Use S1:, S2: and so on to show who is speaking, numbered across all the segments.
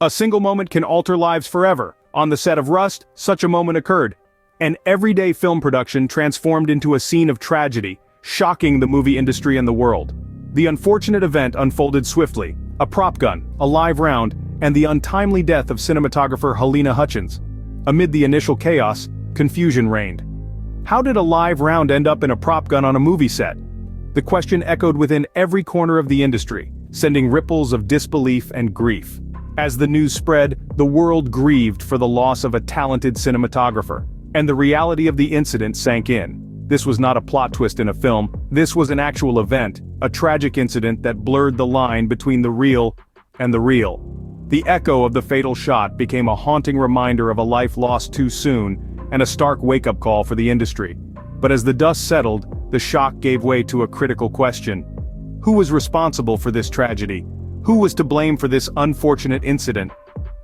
S1: A single moment can alter lives forever. On the set of Rust, such a moment occurred. An everyday film production transformed into a scene of tragedy, shocking the movie industry and the world. The unfortunate event unfolded swiftly: a prop gun, a live round, and the untimely death of cinematographer Halyna Hutchins. Amid the initial chaos, confusion reigned. How did a live round end up in a prop gun on a movie set? The question echoed within every corner of the industry, sending ripples of disbelief and grief. As the news spread, the world grieved for the loss of a talented cinematographer, and the reality of the incident sank in. This was not a plot twist in a film, this was an actual event, a tragic incident that blurred the line between the real and the real. The echo of the fatal shot became a haunting reminder of a life lost too soon, and a stark wake-up call for the industry. But as the dust settled, the shock gave way to a critical question. Who was responsible for this tragedy? Who was to blame for this unfortunate incident?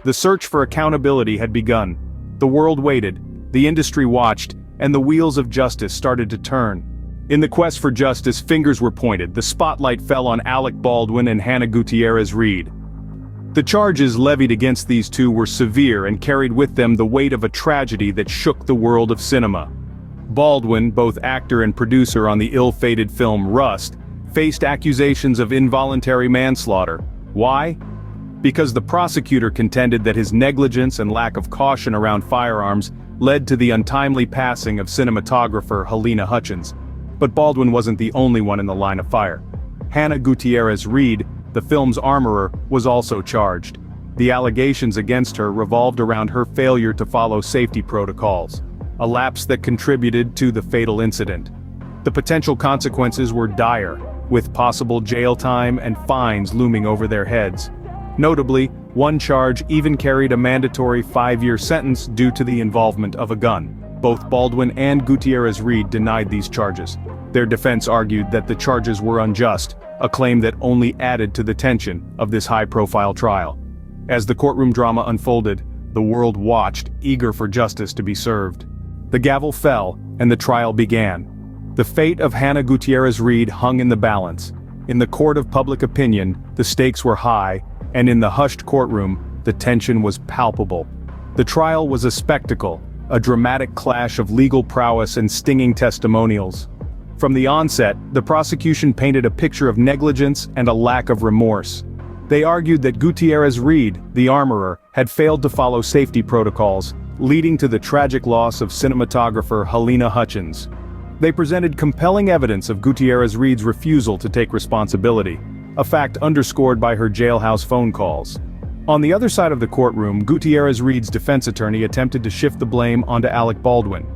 S1: The search for accountability had begun. The world waited, the industry watched, and the wheels of justice started to turn. In the quest for justice, fingers were pointed. The spotlight fell on Alec Baldwin and Hannah Gutierrez-Reed. The charges levied against these two were severe and carried with them the weight of a tragedy that shook the world of cinema. Baldwin, both actor and producer on the ill-fated film Rust, faced accusations of involuntary manslaughter. Why? Because the prosecutor contended that his negligence and lack of caution around firearms led to the untimely passing of cinematographer Halyna Hutchins. But Baldwin wasn't the only one in the line of fire. Hannah Gutierrez-Reed, the film's armorer, was also charged. The allegations against her revolved around her failure to follow safety protocols, a lapse that contributed to the fatal incident. The potential consequences were dire, with possible jail time and fines looming over their heads. Notably, one charge even carried a mandatory 5-year sentence due to the involvement of a gun. Both Baldwin and Gutierrez-Reed denied these charges. Their defense argued that the charges were unjust, a claim that only added to the tension of this high-profile trial. As the courtroom drama unfolded, the world watched, eager for justice to be served. The gavel fell, and the trial began. The fate of Hannah Gutierrez-Reed hung in the balance. In the court of public opinion, the stakes were high, and in the hushed courtroom, the tension was palpable. The trial was a spectacle, a dramatic clash of legal prowess and stinging testimonials. From the onset, the prosecution painted a picture of negligence and a lack of remorse. They argued that Gutierrez-Reed, the armorer, had failed to follow safety protocols, leading to the tragic loss of cinematographer Halyna Hutchins. They presented compelling evidence of Gutierrez-Reed's refusal to take responsibility, a fact underscored by her jailhouse phone calls. On the other side of the courtroom, Gutierrez-Reed's defense attorney attempted to shift the blame onto Alec Baldwin.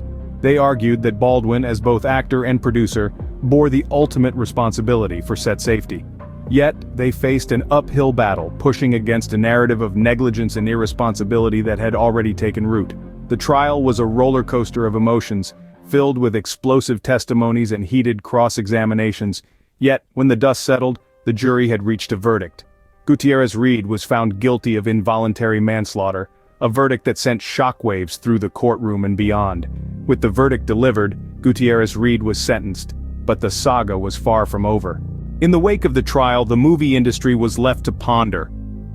S1: They argued that Baldwin, as both actor and producer, bore the ultimate responsibility for set safety. Yet, they faced an uphill battle, pushing against a narrative of negligence and irresponsibility that had already taken root. The trial was a roller coaster of emotions, filled with explosive testimonies and heated cross-examinations. Yet, when the dust settled, the jury had reached a verdict. Gutierrez-Reed was found guilty of involuntary manslaughter, a verdict that sent shockwaves through the courtroom and beyond. With the verdict delivered, Gutierrez-Reed was sentenced, but the saga was far from over. In the wake of the trial, the movie industry was left to ponder.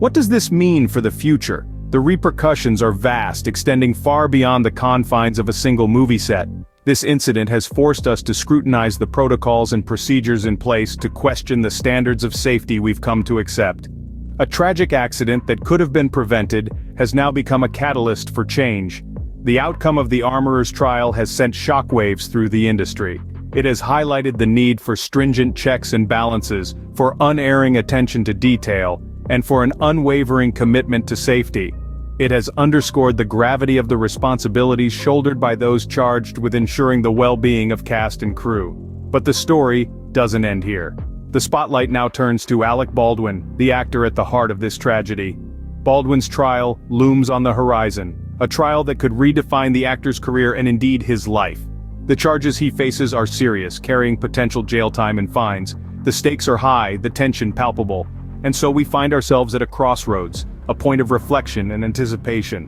S1: What does this mean for the future? The repercussions are vast, extending far beyond the confines of a single movie set. This incident has forced us to scrutinize the protocols and procedures in place, to question the standards of safety we've come to accept. A tragic accident that could have been prevented has now become a catalyst for change. The outcome of the armorer's trial has sent shockwaves through the industry. It has highlighted the need for stringent checks and balances, for unerring attention to detail, and for an unwavering commitment to safety. It has underscored the gravity of the responsibilities shouldered by those charged with ensuring the well-being of cast and crew. But the story doesn't end here. The spotlight now turns to Alec Baldwin, the actor at the heart of this tragedy. Baldwin's trial looms on the horizon, a trial that could redefine the actor's career and indeed his life. The charges he faces are serious, carrying potential jail time and fines. The stakes are high, the tension palpable. And so we find ourselves at a crossroads, a point of reflection and anticipation.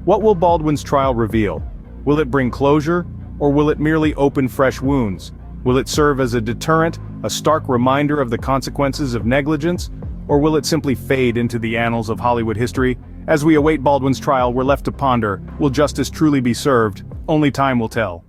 S1: What will Baldwin's trial reveal? Will it bring closure, or will it merely open fresh wounds? Will it serve as a deterrent, a stark reminder of the consequences of negligence, or will it simply fade into the annals of Hollywood history As we await Baldwin's trial, we're left to ponder, will justice truly be served? Only time will tell.